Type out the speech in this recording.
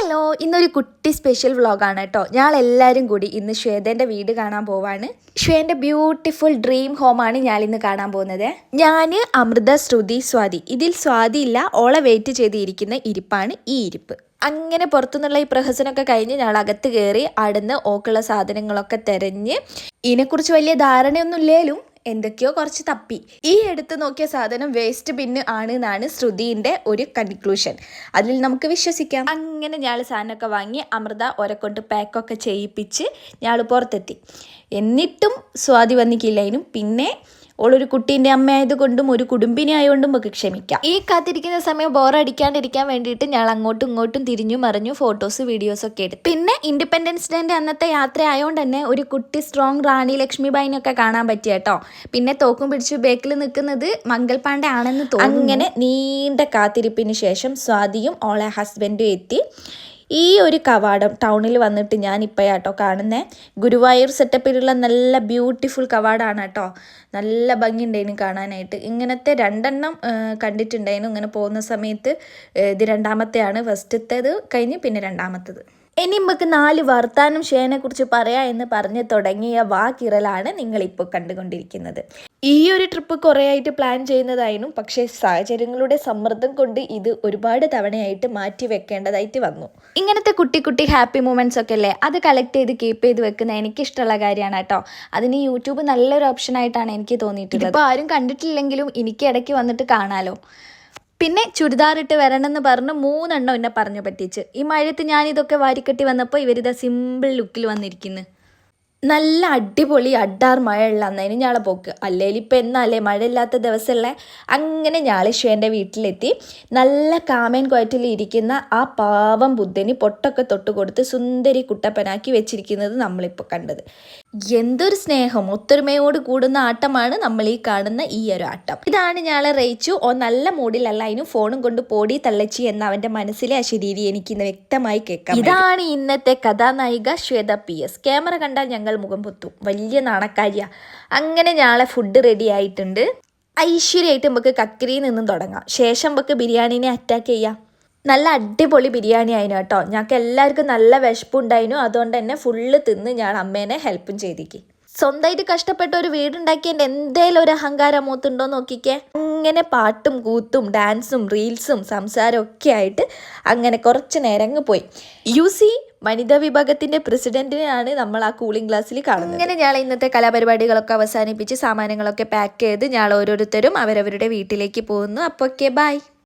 Hello, ഇന്നൊരു കുട്ടി special വ്ളോഗാണ് കേട്ടോ. ഞങ്ങളെല്ലാവരും കൂടി ഇന്ന് ശ്വേതൻ്റെ വീട് കാണാൻ പോവാണ്. ശ്വേതൻ്റെ ബ്യൂട്ടിഫുൾ ഡ്രീം ഹോമാണ് ഞാനിന്ന് കാണാൻ പോകുന്നത്. ഞാൻ, അമൃത, ശ്രുതി, സ്വാതി. ഇതിൽ സ്വാതി ഇല്ല, ഓളെ വെയിറ്റ് ചെയ്തിരിക്കുന്ന ഇരിപ്പാണ് ഈ ഇരിപ്പ്. അങ്ങനെ പുറത്തുനിന്നുള്ള ഈ പ്രഹസനമൊക്കെ കഴിഞ്ഞ് ഞങ്ങൾ അകത്ത് കയറി അവിടുന്ന് ഓക്കുള്ള സാധനങ്ങളൊക്കെ തിരഞ്ഞ് ഇതിനെക്കുറിച്ച് വലിയ ധാരണയൊന്നും ഇല്ലേലും എന്തൊക്കെയോ കുറച്ച് തപ്പി. ഈ എടുത്ത് നോക്കിയ സാധനം വേസ്റ്റ് ബിന്ന് ആണ് എന്നാണ് ശ്രുതിൻ്റെ ഒരു കൺക്ലൂഷൻ. അതിൽ നമുക്ക് വിശ്വസിക്കാം. അങ്ങനെ ഞാൻ സാധനമൊക്കെ വാങ്ങി അമൃത ഒരെക്കൊണ്ട് പാക്കൊക്കെ ചെയ്യിപ്പിച്ച് ഞാൻ പുറത്തെത്തി. എന്നിട്ടും സ്വാതി വന്നിക്കില്ലായിരുന്നു. പിന്നെ ഓളൊരു കുട്ടീൻ്റെ അമ്മയായതുകൊണ്ടും ഒരു കുടുംബിനി ആയതുകൊണ്ടും ഒക്കെ ക്ഷമിക്കാം. ഈ കാത്തിരിക്കുന്ന സമയം ബോറടിക്കാണ്ടിരിക്കാൻ വേണ്ടിയിട്ട് ഞാൻ അങ്ങോട്ടും ഇങ്ങോട്ടും തിരിഞ്ഞു മറിഞ്ഞു ഫോട്ടോസ് വീഡിയോസൊക്കെ എടുത്തു. പിന്നെ ഇൻഡിപെൻഡൻസ് ഡേൻ്റെ അന്നത്തെ യാത്ര ആയതുകൊണ്ട് തന്നെ ഒരു കുട്ടി സ്ട്രോങ് റാണി ലക്ഷ്മിബായിനൊക്കെ കാണാൻ പറ്റിയ കേട്ടോ. പിന്നെ തോക്കും പിടിച്ച് ബേക്കിൽ നിൽക്കുന്നത് മംഗൾ പാണ്ഡെ ആണെന്ന് തോന്നുന്നു. അങ്ങനെ നീണ്ട കാത്തിരിപ്പിന് ശേഷം സ്വാതിയും ഓളെ ഹസ്ബൻഡും എത്തി. ഈ ഒരു കവാടം ടൗണിൽ വന്നിട്ട് ഞാനിപ്പോഴാട്ടോ കാണുന്നത്. ഗുരുവായൂർ സെറ്റപ്പിലുള്ള നല്ല ബ്യൂട്ടിഫുൾ കവാടമാണ് കേട്ടോ. നല്ല ഭംഗിയുണ്ടായിരുന്നു കാണാനായിട്ട്. ഇങ്ങനത്തെ 2 കണ്ടിട്ടുണ്ടായിരുന്നു ഇങ്ങനെ പോകുന്ന സമയത്ത്. ഇത് രണ്ടാമത്തെയാണ്. ഫസ്റ്റത്തേത് കഴിഞ്ഞ് പിന്നെ രണ്ടാമത്തേത്. ഇനി നമുക്ക് 4 വർത്താനം ഷേനെക്കുറിച്ച് പറയാം എന്ന് പറഞ്ഞ് തുടങ്ങിയ വാക്കിറലാണ് നിങ്ങളിപ്പോൾ കണ്ടുകൊണ്ടിരിക്കുന്നത്. ഈ ഒരു ട്രിപ്പ് കുറേ ആയിട്ട് പ്ലാൻ ചെയ്യുന്നതായിരുന്നു. പക്ഷേ സാഹചര്യങ്ങളുടെ സമ്മർദ്ദം കൊണ്ട് ഇത് ഒരുപാട് തവണയായിട്ട് മാറ്റി വെക്കേണ്ടതായിട്ട് വന്നു. ഇങ്ങനത്തെ കുട്ടി കുട്ടി ഹാപ്പി മൂമെൻറ്റ്സ് ഒക്കെ അല്ലേ, അത് കളക്ട് ചെയ്ത് കീപ്പ് ചെയ്ത് വെക്കുന്ന എനിക്കിഷ്ടമുള്ള കാര്യമാണ് കേട്ടോ. അതിന് യൂട്യൂബ് നല്ലൊരു ഓപ്ഷനായിട്ടാണ് എനിക്ക് തോന്നിയിട്ടുള്ളത്. ഇപ്പോൾ ആരും കണ്ടിട്ടില്ലെങ്കിലും എനിക്ക് ഇടയ്ക്ക് വന്നിട്ട് കാണാമല്ലോ. പിന്നെ ചുരിദാറിട്ട് വരണമെന്ന് പറഞ്ഞ് 3 എന്നെ പറഞ്ഞു പറ്റിച്ച്. ഈ മഴയത്ത് ഞാനിതൊക്കെ വാരിക്കെട്ടി വന്നപ്പോൾ ഇവരിതാ സിമ്പിൾ ലുക്കിൽ വന്നിരിക്കുന്നു. നല്ല അടിപൊളി അഡാർ മഴയുള്ള അന്നതിന് ഞാളെ പോക്ക്. അല്ലെങ്കിൽ ഇപ്പം എന്നാലേ മഴയില്ലാത്ത ദിവസമുള്ള. അങ്ങനെ ഞാൾ ഷേൻ്റെ വീട്ടിലെത്തി. നല്ല കാമൻ ക്വയറ്റിൽ ഇരിക്കുന്ന ആ പാവം ബുദ്ധന് പൊട്ടൊക്കെ തൊട്ട് കൊടുത്ത് സുന്ദരി കുട്ടപ്പനാക്കി വെച്ചിരിക്കുന്നത് നമ്മളിപ്പോൾ കണ്ടത്. എന്തൊരു സ്നേഹം, ഒത്തൊരുമയോട് കൂടുന്ന ആട്ടമാണ് നമ്മൾ ഈ കാണുന്ന ഈ ഒരു ആട്ടം. ഇതാണ് ഞാളെ റയിച്ചു. നല്ല മൂഡിലല്ല, അതിനും ഫോണും കൊണ്ട് പോടി തള്ളച്ചി എന്ന അവൻ്റെ മനസ്സിലെ അശരീരി എനിക്കിന്ന് വ്യക്തമായി കേൾക്കാം. ഇതാണ് ഇന്നത്തെ കഥാനായിക ശ്വേത PS. ക്യാമറ കണ്ടാൽ ഞങ്ങൾ മുഖം പൊത്തും, വലിയ നാണക്കാരിയാ. അങ്ങനെ ഞാളെ ഫുഡ് റെഡി ആയിട്ടുണ്ട്. ഐശ്വര്യമായിട്ട് നമുക്ക് കക്കരിയിൽ നിന്നും തുടങ്ങാം. ശേഷം നമുക്ക് ബിരിയാണീനെ അറ്റാക്ക് ചെയ്യാം. നല്ല അടിപൊളി ബിരിയാണി ആയിരുന്നു കേട്ടോ. ഞങ്ങൾക്ക് എല്ലാവർക്കും നല്ല വിശപ്പുണ്ടായിരുന്നു. അതുകൊണ്ട് തന്നെ ഫുള്ള് തിന്ന് ഞാൻ അമ്മേനെ ഹെൽപ്പും ചെയ്തിക്ക്. സ്വന്തമായിട്ട് കഷ്ടപ്പെട്ട ഒരു വീടുണ്ടാക്കിയതിൻ്റെ എന്തേലും ഒരു അഹങ്കാരം മൂത്തുണ്ടോ നോക്കിക്കേ. അങ്ങനെ പാട്ടും കൂത്തും ഡാൻസും റീൽസും സംസാരം ഒക്കെ ആയിട്ട് അങ്ങനെ കുറച്ച് നേരം അങ്ങ് പോയി. UC വനിതാ വിഭാഗത്തിൻ്റെ പ്രസിഡന്റിനെയാണ് നമ്മൾ ആ കൂളിംഗ് ഗ്ലാസ്സിൽ കാണുന്നത്. അങ്ങനെ ഞാൻ ഇന്നത്തെ കലാപരിപാടികളൊക്കെ അവസാനിപ്പിച്ച് സാമാനങ്ങളൊക്കെ പാക്ക് ചെയ്ത് ഞാൻ ഓരോരുത്തരും അവരവരുടെ വീട്ടിലേക്ക് പോകുന്നു. അപ്പോൾ ഓക്കെ, ബൈ.